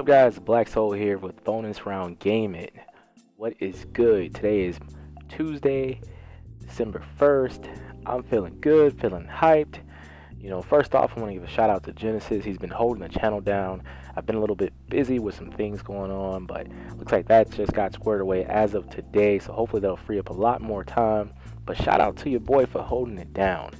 up, guys? Black Soul here with Bonus Round Gaming. What is good? Today is Tuesday, December 1st. I'm feeling good, feeling hyped. First off, I want to give a shout out to Genesis. He's been holding the channel down. I've been a little bit busy with some things going on, but looks like that just got squared away as of today. So hopefully that'll free up a lot more time. But shout out to your boy for holding it down.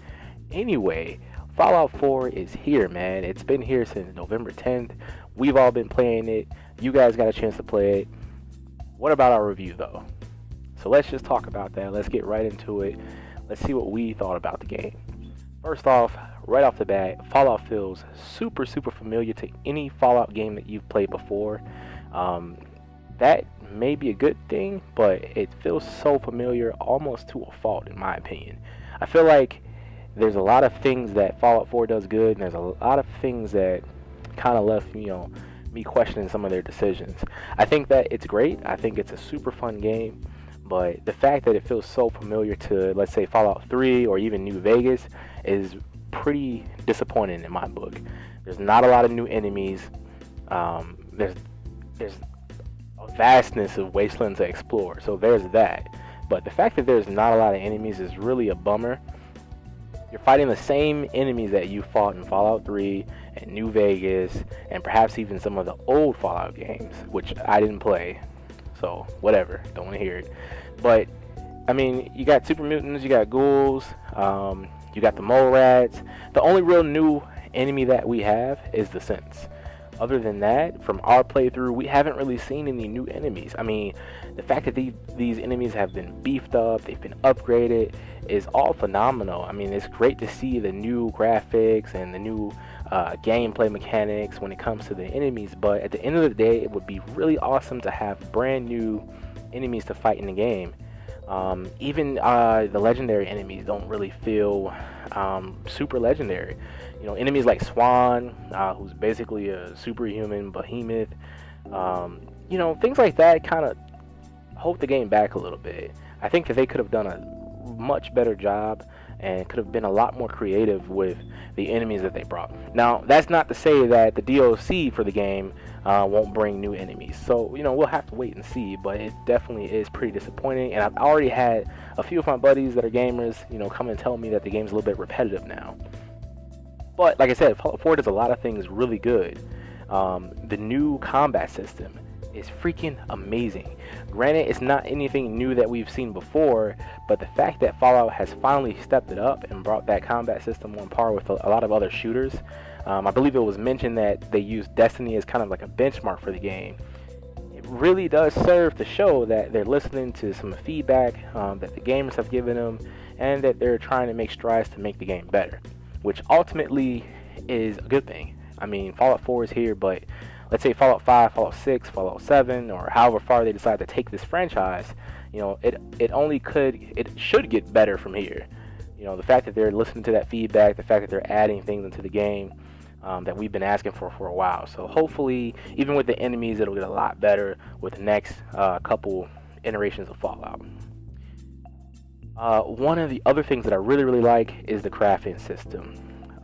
Anyway, Fallout 4 is here, man. It's been here since November 10th. We've all been playing it. You guys got a chance to play it. What about our review, though? So let's just talk about that. Let's get right into it. Let's see what we thought about the game. First off, right off the bat, Fallout feels super familiar to any Fallout game that you've played before. That may be a good thing, but it feels so familiar almost to a fault, in my opinion. I feel like there's a lot of things that Fallout 4 does good, and there's a lot of things that kind of left, me questioning some of their decisions. I think that it's great. I think it's a super fun game, but the fact that it feels so familiar to, let's say, Fallout 3 or even New Vegas is pretty disappointing in my book. There's not a lot of new enemies. There's a vastness of wasteland to explore, so there's that. But the fact that there's not a lot of enemies is really a bummer. You're fighting the same enemies that you fought in Fallout 3 and New Vegas and perhaps even some of the old Fallout games, which I didn't play, so whatever, don't want to hear it. But I mean, you got super mutants, you got ghouls, you got the mole rats. The only real new enemy that we have is the synths. Other than that, from our playthrough, we haven't really seen any new enemies. I mean, the fact that these enemies have been beefed up, they've been upgraded, is all phenomenal. I mean, it's great to see the new graphics and the new gameplay mechanics when it comes to the enemies, but at the end of the day, it would be really awesome to have brand new enemies to fight in the game. Even the legendary enemies don't really feel super legendary. Enemies like Swan, who's basically a superhuman behemoth, things like that kind of hold the game back a little bit. I think that they could have done a much better job and could have been a lot more creative with the enemies that they brought. Now, that's not to say that the DLC for the game won't bring new enemies. So, we'll have to wait and see, but it definitely is pretty disappointing. And I've already had a few of my buddies that are gamers, come and tell me that the game's a little bit repetitive now. But like I said, Fallout 4 does a lot of things really good. The new combat system is freaking amazing. Granted, it's not anything new that we've seen before, but the fact that Fallout has finally stepped it up and brought that combat system on par with a lot of other shooters. I believe it was mentioned that they used Destiny as kind of like a benchmark for the game. It really does serve to show that they're listening to some feedback that the gamers have given them, and that they're trying to make strides to make the game better, which ultimately is a good thing. I mean, Fallout 4 is here, but let's say Fallout 5, Fallout 6, Fallout 7, or however far they decide to take this franchise, it should get better from here. The fact that they're listening to that feedback, the fact that they're adding things into the game that we've been asking for a while. So hopefully, even with the enemies, it'll get a lot better with the next couple iterations of Fallout. One of the other things that I really like is the crafting system.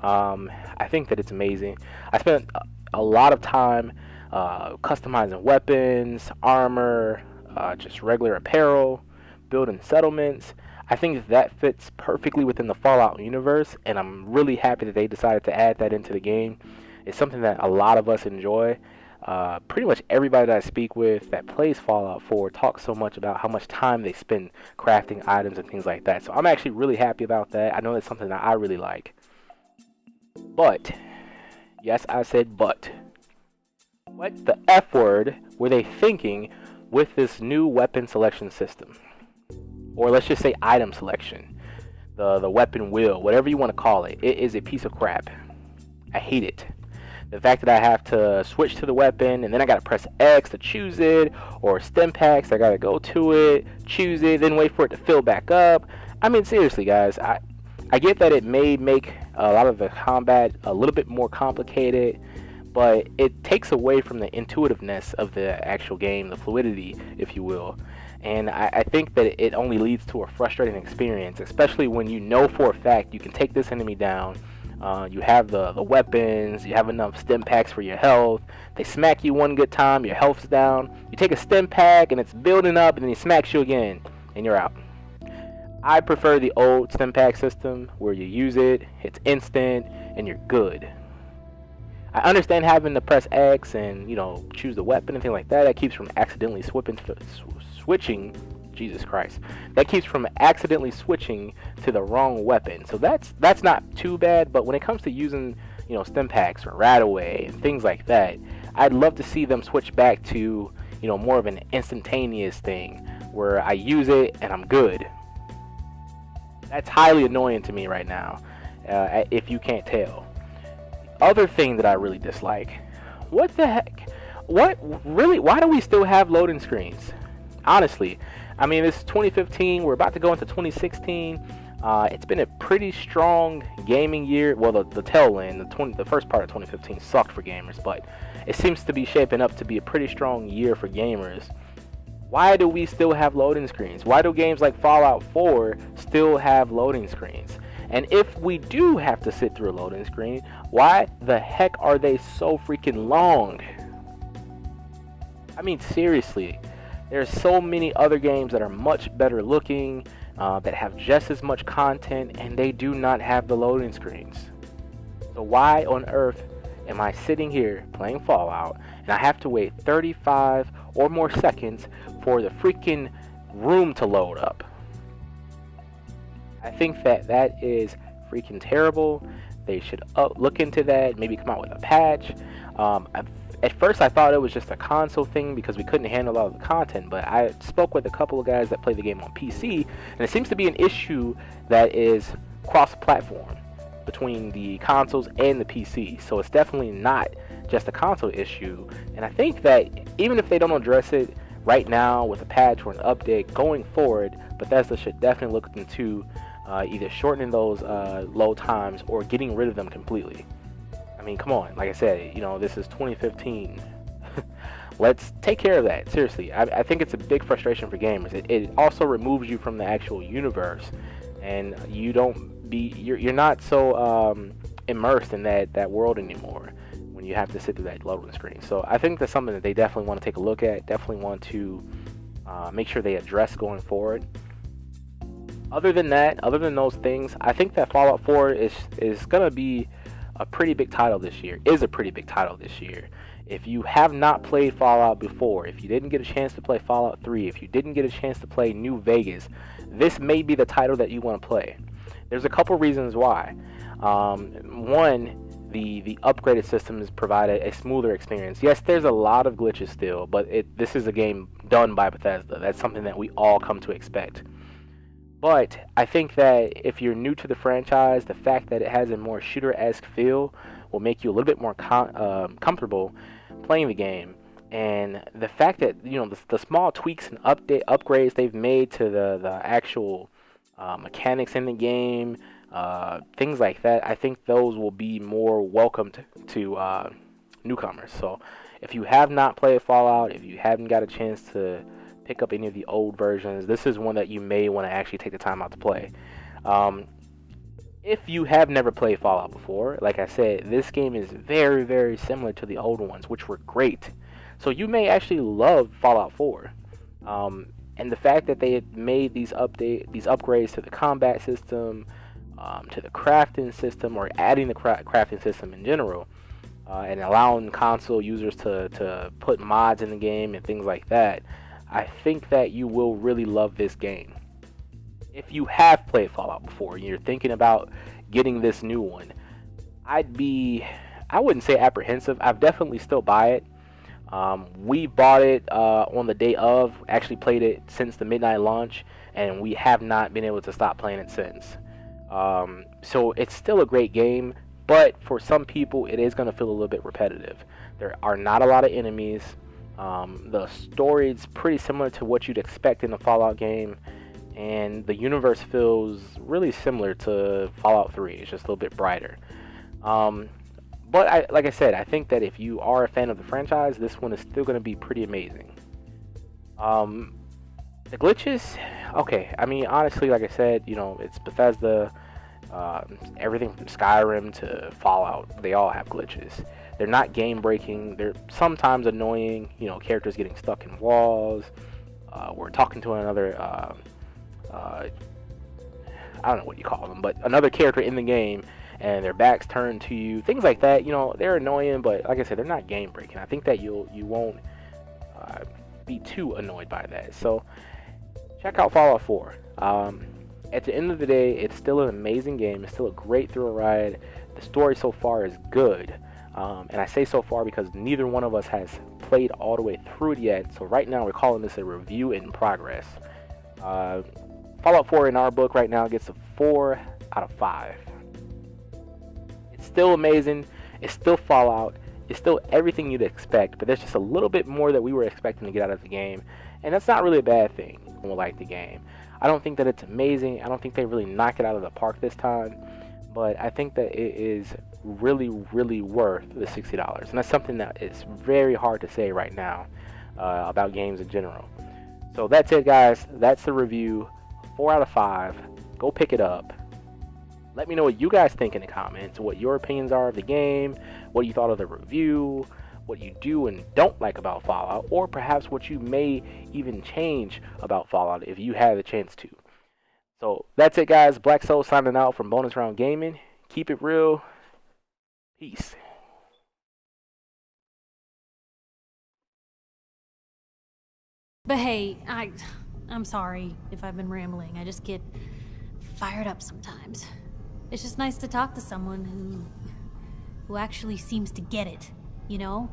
I think that it's amazing. I spent a lot of time customizing weapons, armor, just regular apparel, building settlements. I think that fits perfectly within the Fallout universe, and I'm really happy that they decided to add that into the game. It's something that a lot of us enjoy. Pretty much everybody that I speak with that plays Fallout 4 talks so much about how much time they spend crafting items and things like that. So I'm actually really happy about that. I know that's something that I really like. But, yes, I said but. What the F word were they thinking with this new weapon selection system? Or let's just say item selection. The weapon wheel, whatever you want to call it. It is a piece of crap. I hate it. The fact that I have to switch to the weapon and then I gotta press X to choose it, or Stimpaks, I gotta go to it, choose it, then wait for it to fill back up. I mean, seriously, guys, I get that it may make a lot of the combat a little bit more complicated, but it takes away from the intuitiveness of the actual game, the fluidity, if you will. And I think that it only leads to a frustrating experience, especially when you know for a fact you can take this enemy down You have the weapons, you have enough stim packs for your health. They smack you one good time, your health's down. You take a stim pack and it's building up, and then he smacks you again, and you're out. I prefer the old stim pack system where you use it, it's instant, and you're good. I understand having to press X and choose the weapon and things like that. That keeps from accidentally switching. Jesus Christ, that keeps from accidentally switching to the wrong weapon. So that's not too bad. But when it comes to using stim packs or RadAway and things like that, I'd love to see them switch back to more of an instantaneous thing where I use it and I'm good. That's highly annoying to me right now, if you can't tell. Other thing that I really dislike, what the heck? What really? Why do we still have loading screens? Honestly, I mean, this is 2015. We're about to go into 2016. It's been a pretty strong gaming year. Well, the tail end, the first part of 2015 sucked for gamers, but it seems to be shaping up to be a pretty strong year for gamers. Why do we still have loading screens? Why do games like Fallout 4 still have loading screens? And if we do have to sit through a loading screen, why the heck are they so freaking long? I mean, seriously, there's so many other games that are much better looking, that have just as much content, and they do not have the loading screens. So why on earth am I sitting here playing Fallout and I have to wait 35 or more seconds for the freaking room to load up? I think that is freaking terrible. They should look into that, maybe come out with a patch. At first I thought it was just a console thing because we couldn't handle all of the content, but I spoke with a couple of guys that play the game on PC, and it seems to be an issue that is cross-platform between the consoles and the PC. So it's definitely not just a console issue, and I think that even if they don't address it right now with a patch or an update going forward, Bethesda should definitely look into either shortening those load times or getting rid of them completely. I mean, come on. Like I said, this is 2015. Let's take care of that. Seriously, I think it's a big frustration for gamers. It also removes you from the actual universe, and you're not so immersed in that world anymore when you have to sit through that loading screen. So I think that's something that they definitely want to take a look at. Definitely want to make sure they address going forward. Other than those things, I think that Fallout 4 is gonna be a pretty big title this year. If you have not played Fallout before, if you didn't get a chance to play Fallout 3, if you didn't get a chance to play New Vegas, this may be the title that you want to play. There's a couple reasons why. One, the upgraded systems provide a smoother experience. Yes, there's a lot of glitches still, but this is a game done by Bethesda. That's something that we all come to expect. But I think that if you're new to the franchise, the fact that it has a more shooter-esque feel will make you a little bit more comfortable playing the game. And the fact that the small tweaks and upgrades they've made to the actual mechanics in the game, things like that, I think those will be more welcomed to newcomers. So if you have not played Fallout, if you haven't got a chance to pick up any of the old versions, this is one that you may want to actually take the time out to play. If you have never played Fallout before, like I said, this game is very, very similar to the old ones, which were great. So you may actually love Fallout 4. And the fact that they had made these upgrades to the combat system, to the crafting system, or adding the crafting system in general, and allowing console users to put mods in the game and things like that, I think that you will really love this game. If you have played Fallout before and you're thinking about getting this new one, I wouldn't say apprehensive. I'd definitely still buy it. We bought it on the day of, actually played it since the midnight launch, and we have not been able to stop playing it since. So it's still a great game, but for some people it is going to feel a little bit repetitive. There are not a lot of enemies. The story is pretty similar to what you'd expect in a Fallout game, and the universe feels really similar to Fallout 3. It's just a little bit brighter. But like I said, I think that if you are a fan of the franchise, this one is still going to be pretty amazing. The glitches, okay. I mean, honestly, like I said, it's Bethesda. Everything from Skyrim to Fallout, they all have glitches. They're not game breaking. They're sometimes annoying. You know, characters getting stuck in walls. We're talking to another. I don't know what you call them, but another character in the game, and their backs turned to you. Things like that. You know, they're annoying, but like I said, they're not game breaking. I think that you won't be too annoyed by that. So check out Fallout 4. At the end of the day, it's still an amazing game. It's still a great thrill ride. The story so far is good. And I say so far because neither one of us has played all the way through it yet. So right now we're calling this a review in progress. Fallout 4 in our book right now gets a 4 out of 5. It's still amazing. It's still Fallout. It's still everything you'd expect, but there's just a little bit more that we were expecting to get out of the game. And that's not really a bad thing when we like the game. I don't think that it's amazing. I don't think they really knock it out of the park this time. But I think that it is really, really worth the $60. And that's something that is very hard to say right now about games in general. So that's it, guys. That's the review. 4 out of 5. Go pick it up. Let me know what you guys think in the comments, what your opinions are of the game, what you thought of the review, what you do and don't like about Fallout, or perhaps what you may even change about Fallout if you had the chance to. So that's it, guys. Black Soul signing out from Bonus Round Gaming. Keep it real. Peace. But hey, I'm sorry if I've been rambling. I just get fired up sometimes. It's just nice to talk to someone who actually seems to get it, you know?